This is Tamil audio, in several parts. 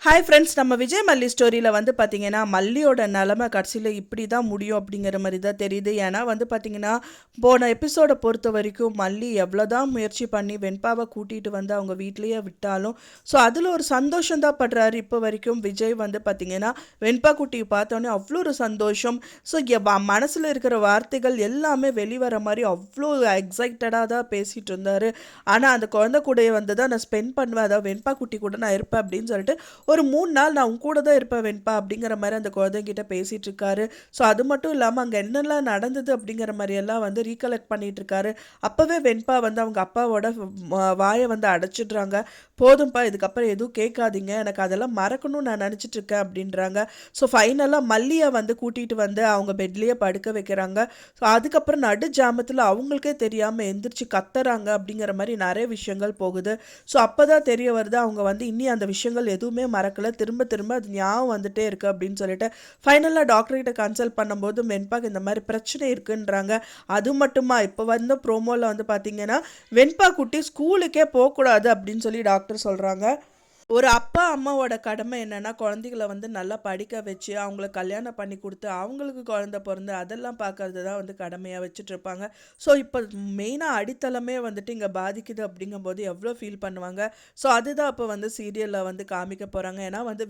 ஹாய் ஃப்ரெண்ட்ஸ், நம்ம விஜய் மல்லி ஸ்டோரியில் வந்து பார்த்தீங்கன்னா மல்லியோட நிலமை கடைசியில் இப்படி தான் முடியும் அப்படிங்கிற மாதிரி தான் தெரியுது. ஏன்னா வந்து பார்த்தீங்கன்னா போன எபிசோடை பொறுத்த வரைக்கும் மல்லி எவ்வளோதான் முயற்சி பண்ணி வெண்பாவை கூட்டிகிட்டு வந்து அவங்க வீட்லேயே விட்டாலும் ஸோ அதில் ஒரு சந்தோஷம் தான் படுறாரு. இப்போ வரைக்கும் விஜய் வந்து பார்த்தீங்கன்னா வெண்பா குட்டியை பார்த்தோன்னே அவ்வளோ ஒரு சந்தோஷம். ஸோ மனசில் இருக்கிற வார்த்தைகள் எல்லாமே வெளிவர மாதிரி அவ்வளோ எக்ஸைட்டடாக தான் பேசிகிட்டு இருந்தார். ஆனால் அந்த குழந்தை கூட வந்து தான் நான் ஸ்பெண்ட் பண்ணுவேன், அதாவது வெண்பா குட்டி கூட நான் இருப்பேன் அப்படின்னு சொல்லிட்டு ஒரு 3 நாள் நான் உன் கூட தான் இருப்பேன் வெண்பா அப்படிங்கிற மாதிரி அந்த குழந்தைங்கிட்ட பேசிகிட்டு இருக்காரு. ஸோ அது மட்டும் இல்லாமல் அங்கே என்னெல்லாம் நடந்தது அப்படிங்கிற மாதிரியெல்லாம் வந்து ரீகலெக்ட் பண்ணிகிட்டு இருக்காரு. அப்போவே வெண்பா வந்து அவங்க அப்பாவோட வாயை வந்து அடைச்சிடுறாங்க. போதும்ப்பா, இதுக்கப்புறம் எதுவும் கேட்காதீங்க, எனக்கு அதெல்லாம் மறக்கணும்னு நான் நினச்சிட்டு இருக்கேன் அப்படின்றாங்க. ஸோ ஃபைனலாக மல்லியை வந்து கூட்டிகிட்டு வந்து அவங்க பெட்லேயே படுக்க வைக்கிறாங்க. ஸோ அதுக்கப்புறம் நடு ஜாமத்தில் அவங்களுக்கே தெரியாமல் எந்திரிச்சு கத்துறாங்க அப்படிங்கிற மாதிரி நிறைய விஷயங்கள் போகுது. ஸோ அப்போ தான் தெரிய வருது அவங்க வந்து இன்னி அந்த விஷயங்கள் எதுவுமே மறக்கல, திரும்ப திரும்ப அது ஞாபகம் வந்துட்டே இருக்கு அப்படின்னு சொல்லிட்டு ஃபைனலாக டாக்டர்கிட்ட கன்சல்ட் பண்ணும்போது வெண்பாக்கு இந்த மாதிரி பிரச்சனை இருக்குன்றாங்க. அது மட்டுமா, இப்போ வந்து ப்ரோமோவில் வந்து பார்த்தீங்கன்னா வெண்பா குட்டி ஸ்கூலுக்கே போகக்கூடாது அப்படின்னு சொல்லி டாக்டர் சொல்கிறாங்க. ஒரு அப்பா அம்மாவோட கடமை என்னென்னா குழந்தைகளை வந்து நல்லா படிக்க வச்சு அவங்கள கல்யாணம் பண்ணி கொடுத்து அவங்களுக்கு குழந்தை பிறந்து அதெல்லாம் பார்க்கறது தான் வந்து கடமையாக வச்சுட்ருப்பாங்க. ஸோ இப்போ மெயினாக அடித்தளமே வந்துட்டு இங்கே பாதிக்குது அப்படிங்கும்போது எவ்வளோ ஃபீல் பண்ணுவாங்க. ஸோ அதுதான் இப்போ வந்து சீரியலில் வந்து காமிக்க போகிறாங்க. ஏன்னா வந்து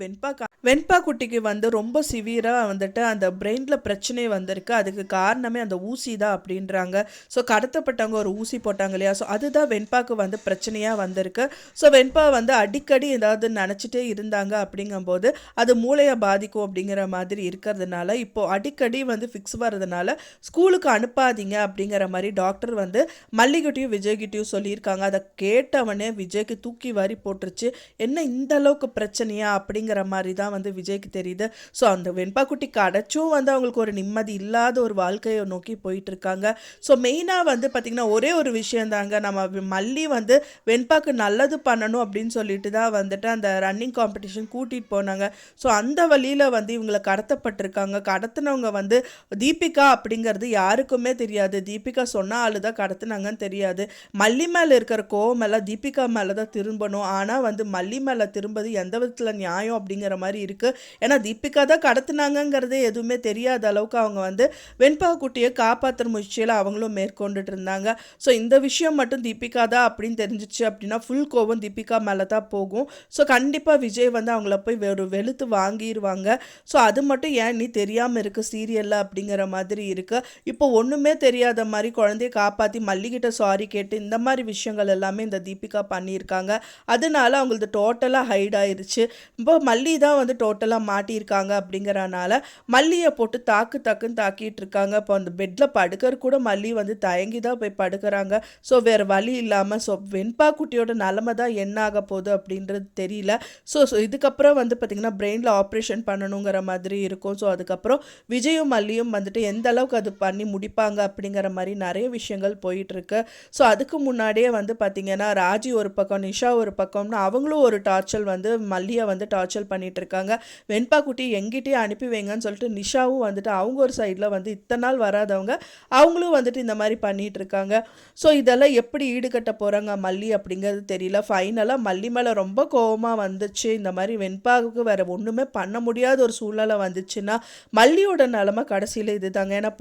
வெண்பா குட்டிக்கு வந்து ரொம்ப சிவியராக வந்துட்டு அந்த பிரெயினில் பிரச்சனை வந்திருக்கு. அதுக்கு காரணமே அந்த ஊசி தான் அப்படின்றாங்க. ஸோ கடத்தப்பட்டவங்க ஒரு ஊசி போட்டாங்க இல்லையா, ஸோ அதுதான் வெண்பாக்கு வந்து பிரச்சனையாக வந்திருக்கு. ஸோ வெண்பா வந்து அடிக்கடி ஏதாவது நினச்சிட்டே இருந்தாங்க அப்படிங்கும்போது அது மூளையை பாதிக்கும் அப்படிங்கிற மாதிரி இருக்கிறதுனால இப்போது அடிக்கடி வந்து ஃபிக்ஸ் வர்றதுனால ஸ்கூலுக்கு அனுப்பாதீங்க அப்படிங்கிற மாதிரி டாக்டர் வந்து மல்லிகிட்டையும் விஜய்கிட்டையும் சொல்லியிருக்காங்க. அதை கேட்டவனே விஜய்க்கு தூக்கி வாரி போட்டுருச்சு. என்ன இந்த அளவுக்கு பிரச்சனையா அப்படிங்கிற மாதிரி தான் வந்து விஜய்க்கு தெரியுது. ஸோ அந்த வெண்பா குட்டி கிடைச்சும் வந்து அவங்களுக்கு ஒரு நிம்மதி இல்லாத ஒரு வாழ்க்கையை நோக்கி போயிட்டு இருக்காங்க. ஸோ மெயினாக வந்து பார்த்திங்கன்னா ஒரே ஒரு விஷயம் தாங்க, நம்ம மல்லி வந்து வெண்பாக்கு நல்லது பண்ணணும் அப்படின்னு சொல்லிட்டு தான் வந்துட்டு அந்த ரன்னிங் காம்படிஷன் கூட்டிகிட்டு போனாங்க. ஸோ அந்த வழியில் வந்து இவங்களை கடத்தப்பட்டிருக்காங்க. கடத்தினவங்க வந்து தீபிகா அப்படிங்கிறது யாருக்குமே தெரியாது. தீபிகா சொன்ன ஆளு தான் கடத்தினாங்கன்னு தெரியாது. மல்லி மேலே இருக்கிற கோவம் எல்லாம் தீபிகா மேலே தான் திரும்பணும். ஆனால் வந்து மல்லி மேலே திரும்பது எந்த விதத்தில் நியாயம் அப்படிங்கிற மாதிரி இருக்குது. ஏன்னா தீபிகா தான் கடத்தினாங்கங்கிறதே எதுவுமே தெரியாத அளவுக்கு அவங்க வந்து வெண்பா குட்டியை காப்பாற்றுற முயற்சியில் அவங்களும் மேற்கொண்டுட்டு இருந்தாங்க. ஸோ இந்த விஷயம் மட்டும் தீபிகா தான் அப்படின்னு தெரிஞ்சிச்சு அப்படின்னா ஃபுல் கோவம் தீபிகா மேலே தான் போகும். ஸோ கண்டிப்பாக விஜய் வந்து அவங்கள போய் வெளுத்து வாங்கிடுவாங்க. ஸோ அது மட்டும் ஏன் நீ தெரியாமல் இருக்குது சீரியலில் அப்படிங்கிற மாதிரி இருக்குது. இப்போ ஒன்றுமே தெரியாத மாதிரி குழந்தைய காப்பாற்றி மல்லிகிட்ட சாரி கேட்டு இந்த மாதிரி விஷயங்கள் எல்லாமே இந்த தீபிகா பண்ணியிருக்காங்க. அதனால அவங்களுக்கு டோட்டலாக ஹைட் ஆயிடுச்சு. இப்போ மல்லி தான் வந்து டோட்டலாக மாட்டியிருக்காங்க. அப்படிங்கிறனால மல்லியை போட்டு தாக்குன்னு தாக்கிட்டு இருக்காங்க. இப்போ அந்த பெட்டில் படுக்கிற கூட மல்லி வந்து தயங்கி தான் போய் படுக்கிறாங்க. ஸோ வேறு வழி இல்லாமல் ஸோ வெண்பா குட்டியோட நிலமை தான் என்ன ஆக போகுது அப்படின்றது தெரியல. ஸோ இதுக்கப்புறம் வந்து பார்த்திங்கன்னா பிரெயினில் ஆப்ரேஷன் பண்ணணுங்கிற மாதிரி இருக்கும். ஸோ அதுக்கப்புறம் விஜயும் மல்லியும் வந்துட்டு எந்த அளவுக்கு அது பண்ணி முடிப்பாங்க அப்படிங்கிற மாதிரி நிறைய விஷயங்கள் போயிட்டுருக்கு. ஸோ அதுக்கு முன்னாடியே வந்து பார்த்திங்கன்னா ராஜி ஒரு பக்கம், நிஷா ஒரு பக்கம்னு அவங்களும் ஒரு டார்ச்சல் வந்து மல்லியை வந்து டார்ச்சல் பண்ணிட்டு இருக்காங்க. வெண்பா குட்டி எங்கிட்டே அனுப்பி வைங்கன்னு சொல்லிட்டு நிஷாவும் வந்துட்டு அவங்க ஒரு சைடில் வந்து இத்தனை நாள் வராதவங்க அவங்களும் வந்துட்டு இந்த மாதிரி பண்ணிட்டு இருக்காங்க. ஸோ இதெல்லாம் எப்படி ஈடுகட்ட போகிறாங்க மல்லி அப்படிங்கிறது தெரியல. ஃபைனலாக மல்லி மேலே ரொம்ப கோவமாக வந்துச்சு. இந்த மாதிரி வெண்பாவுக்கு வேறு ஒன்றுமே பண்ண முடியாத ஒரு சூழ்நிலை வந்துச்சுன்னா மல்லியோட நிலமை கடைசியில் இது தாங்க. ஏன்னா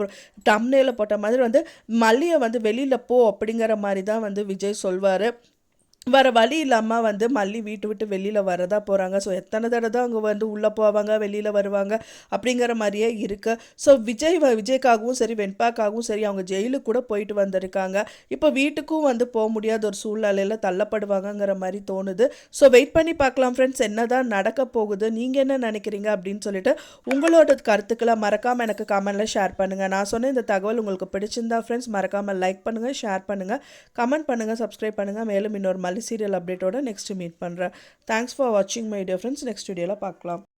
டம்னேல போட்ட மாதிரி வந்து மல்லியை வந்து வெளியில் போ அப்படிங்கிற மாதிரி தான் வந்து விஜய் சொல்வார். வர வழி இல்லாமல் வந்து மல்லி வீட்டு விட்டு வெளியில் வரதா போகிறாங்க. ஸோ எத்தனை தடவை தான் அவங்க வந்து உள்ளே போவாங்க வெளியில் வருவாங்க அப்படிங்கிற மாதிரியே இருக்குது. ஸோ விஜய்க்காகவும் சரி வெண்பாக்காகவும் சரி அவங்க ஜெயிலுக்கு கூட போயிட்டு வந்திருக்காங்க. இப்போ வீட்டுக்கும் வந்து போக முடியாத ஒரு சூழ்நிலையில் தள்ளப்படுவாங்கங்கிற மாதிரி தோணுது. ஸோ வெயிட் பண்ணி பார்க்கலாம் ஃப்ரெண்ட்ஸ், என்ன தான் நடக்க போகுது, நீங்கள் என்ன நினைக்கிறீங்க அப்படின்னு சொல்லிட்டு உங்களோட கருத்துக்களை மறக்காமல் எனக்கு கமெண்ட்டில் ஷேர் பண்ணுங்கள். நான் சொன்ன இந்த தகவல் உங்களுக்கு பிடிச்சிருந்தா ஃப்ரெண்ட்ஸ் மறக்காமல் லைக் பண்ணுங்கள், ஷேர் பண்ணுங்கள், கமெண்ட் பண்ணுங்கள், சப்ஸ்கிரைப் பண்ணுங்கள். மேலும் இன்னொரு சீரியல் அப்டேட்டோட நெக்ஸ்ட் மீட் பண்ணுறேன். தேங்க்ஸ் ஃபார் வாட்சிங் மை டியர் ஃப்ரெண்ட்ஸ். நெக்ஸ்ட் வீடியோவில் பார்க்கலாம்.